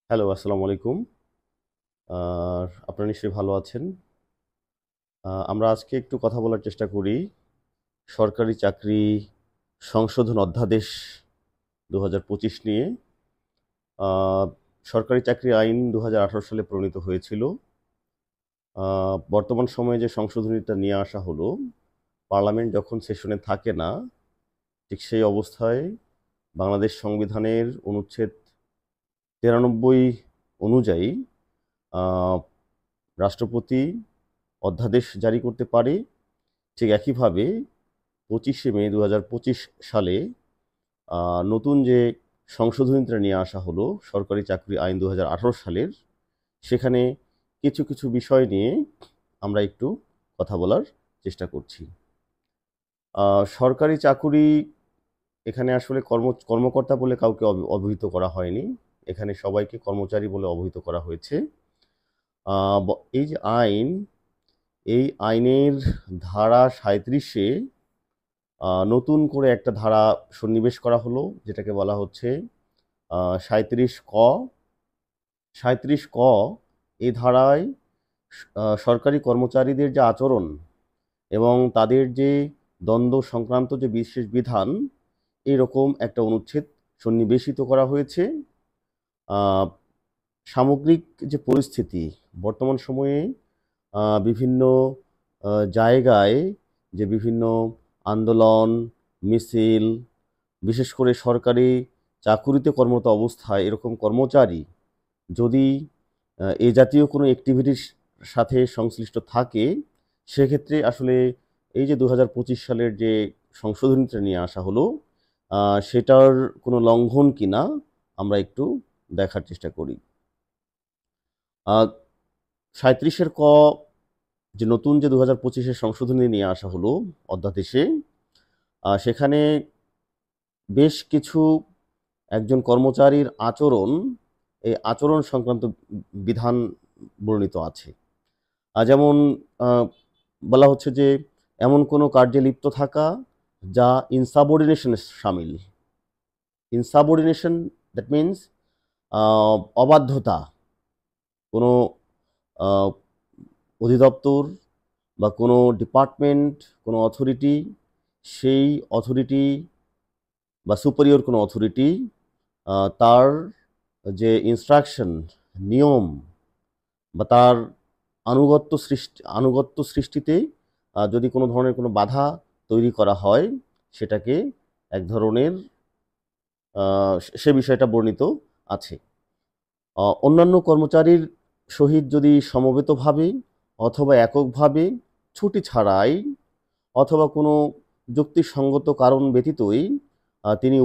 Hello, আসসালামু আলাইকুম। আপনারা নিশ্চয়ই ভালো আছেন। আমরা আজকে একটু কথা বলার চেষ্টা করি সরকারি চাকরি সংশোধন অধ্যাদেশ ২০২৫ নিয়ে। আ সরকারি চাকরি আইন ২০১৮ সালে প্রণীত হয়েছিল। আ বর্তমান সময়ে যে সংশোধনীটা নিয়ে আসা হলো, পার্লামেন্ট যখন সেশনে থাকে না, ঠিক সেই অবস্থায় বাংলাদেশ সংবিধানের অনুচ্ছেদ ৯৩ অনুযায়ী আ রাষ্ট্রপতি অধ্যাদেশ জারি করতে পারে। ঠিক একইভাবে ২৫শে মে ২০২৫ সালে নতুন যে সংশোধনীটা নিয়ে আসা হলো সরকারি চাকরি আইন ২০১৮ সালের, সেখানে কিছু কিছু বিষয় নিয়ে আমরা একটু কথা বলার চেষ্টা করছি। সরকারি চাকুরি এখানে আসলে কর্মকর্তা বলে কাউকে অবহিত করা হয়নি। এখানে সবাইকে কর্মচারী বলে অবহিত করা হয়েছে। আ ব এই যে আইন, এই আইনের ধারা ৩৭-এ নতুন করে একটা ধারা সন্নিবেশ করা হলো, যেটাকে বলা হচ্ছে ৩৭ ক। ৩৭ ক এই ধারায় সরকারি কর্মচারীদের যে আচরণ এবং তাদের যে দ্বন্দ্ব সংক্রান্ত যে বিশেষ বিধান, এরকম একটা অনুচ্ছেদ সন্নিবেশিত করা হয়েছে। আহ, সামগ্রিক যে পরিস্থিতি বর্তমান সময়ে বিভিন্ন জায়গায় যে বিভিন্ন আন্দোলন, মিছিল, বিশেষ করে সরকারি চাকুরিতে কর্মরত অবস্থায় এরকম কর্মচারী যদি এই জাতীয় কোনো অ্যাক্টিভিটির সাথে সংশ্লিষ্ট থাকে, সেক্ষেত্রে আসলে এই যে ২০২৫ সালের যে সংশোধনীটা নিয়ে আসা হলো, সেটার কোনো লঙ্ঘন কিনা আমরা একটু দেখার চেষ্টা করি। ৩৭-এর ক যে নতুন যে ২০২৫-এর সংশোধনী নিয়ে আসা হলো অধ্যাদেশে, সেখানে বেশ কিছু একজন কর্মচারীর আচরণ, এই আচরণ সংক্রান্ত বিধান বর্ণিত আছে। যেমন আহ, বলা হচ্ছে যে এমন কোনো কার্যে লিপ্ত থাকা যা ইনসাবঅর্ডিনেশনে শামিল। ইনসাবঅর্ডিনেশন, দ্যাট মিনস অবাধ্যতা। কোনো আহ, অধিদপ্তর বা কোনো ডিপার্টমেন্ট, কোনো অথরিটি, সেই অথরিটি বা সুপিরিয়র কোনো অথরিটি তার যে ইনস্ট্রাকশন, নিয়ম বা তার আনুগত্য সৃষ্টিতে যদি কোনো ধরনের কোনো বাধা তৈরি করা হয়, সেটাকে এক ধরনের সে বিষয়টা বর্ণিত আছে। অন্যান্য কর্মচারীর সহিত যদি সমবেতভাবে অথবা এককভাবে, ছুটি ছাড়াই অথবা কোনো যুক্তিসঙ্গত কারণ ব্যতীতই তিনি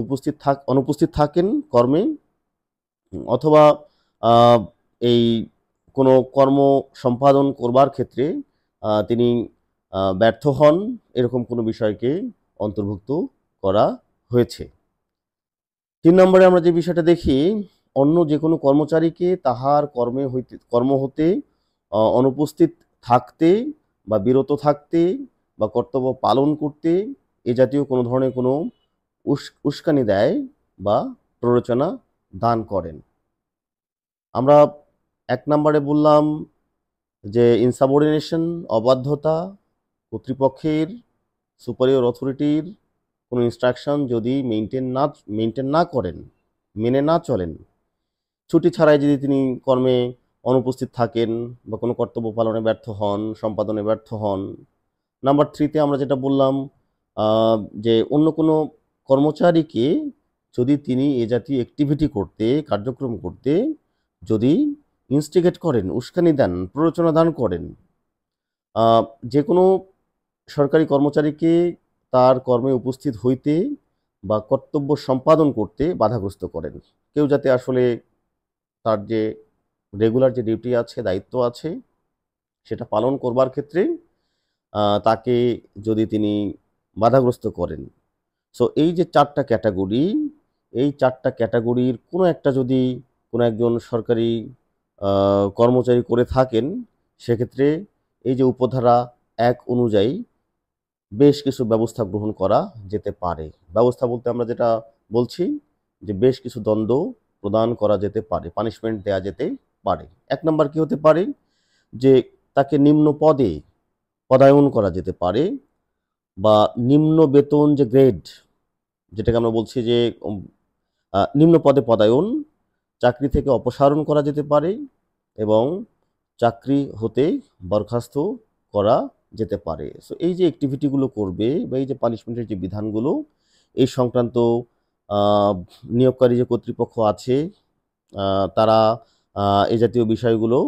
অনুপস্থিত থাকেন কর্মে, অথবা আহ, এই কোনো কর্ম সম্পাদন করবার ক্ষেত্রে তিনি ব্যর্থ হন, এরকম কোনো বিষয়কে অন্তর্ভুক্ত করা হয়েছে। ৩ নম্বরে আমরা যে বিষয়টা দেখি, অন্য যে কোনো কর্মচারীকে তাহার কর্ম হতে অনুপস্থিত থাকতে বা বিরত থাকতে বা কর্তব্য পালন করতে এ জাতীয় কোনো ধরনের কোনো উস্কানি দেয় বা প্ররোচনা দান করেন। আমরা ১ নম্বরে বললাম যে ইনসাবঅর্ডিনেশন, অবাধ্যতা, কর্তৃপক্ষের, সুপারিয়র অথরিটির কোনো ইনস্ট্রাকশন যদি মেনটেন না করেন, মেনে না চলেন, ছুটি ছাড়াই যদি তিনি কর্মে অনুপস্থিত থাকেন বা কোনো কর্তব্য পালনে ব্যর্থ হন, সম্পাদনে ব্যর্থ হন। নাম্বার ৩-তে আমরা যেটা বললাম, যে অন্য কোনো কর্মচারীকে যদি তিনি এ জাতীয় কার্যক্রম করতে যদি ইনস্টিগেট করেন, উস্কানি দেন, প্ররোচনা দান করেন, আহ, যে কোনো সরকারি কর্মচারীকে তার কর্মে উপস্থিত হইতে বা কর্তব্য সম্পাদন করতে বাধাগ্রস্ত করেন। কেউ যাতে আসলে তার যে রেগুলার যে ডিউটি আছে, দায়িত্ব আছে, সেটা পালন করবার ক্ষেত্রে তাকে যদি তিনি বাধাগ্রস্ত করেন। সো এই যে 4টা ক্যাটাগরি, এই 4টা ক্যাটাগরির কোনো একটা যদি কোনো একজন সরকারি কর্মচারী করে থাকেন, সেক্ষেত্রে এই যে উপধারা ১ অনুযায়ী বেশ কিছু ব্যবস্থা গ্রহণ করা যেতে পারে। ব্যবস্থা বলতে আমরা যেটা বলছি যে বেশ কিছু দণ্ড প্রদান করা যেতে পারে, পানিশমেন্ট দেয়া যেতে পারে। ১ নাম্বার কি হতে পারে? যে তাকে নিম্ন পদে পদায়ন করা যেতে পারে, বা নিম্ন বেতন যে গ্রেড, যেটাকে আমরা বলছি যে নিম্ন পদে পদায়ন, চাকরি থেকে অপসারণ করা যেতে পারে এবং চাকরি হতে বরখাস্ত করা যেতে পারে। সো এই যে অ্যাক্টিভিটিগুলো করবে বা এই যে পানিশমেন্টের যে বিধানগুলো, এই সংক্রান্ত নিয়োগকারী যে কর্তৃপক্ষ আছে তারা এই জাতীয় বিষয়গুলো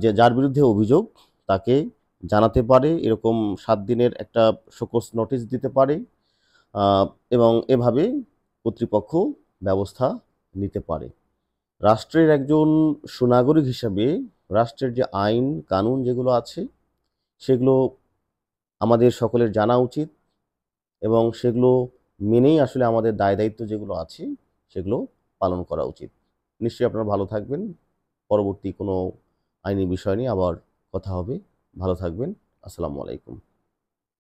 যে যার বিরুদ্ধে অভিযোগ তাকে জানাতে পারে, এরকম 7 দিনের একটা শোকজ নোটিশ দিতে পারে, এবং এভাবে কর্তৃপক্ষ ব্যবস্থা নিতে পারে। রাষ্ট্রের একজন সুনাগরিক হিসাবে রাষ্ট্রের যে আইন কানুন যেগুলো আছে সেগুলো আমাদের সকলের জানা উচিত, এবং সেগুলো মেনেই আসলে আমাদের দায় দায়িত্ব যেগুলো আছে সেগুলো পালন করা উচিত। নিশ্চয়ই আপনারা ভালো থাকবেন। পরবর্তী কোনো আইনি বিষয় নিয়ে আবার কথা হবে। ভালো থাকবেন। আসসালামু আলাইকুম।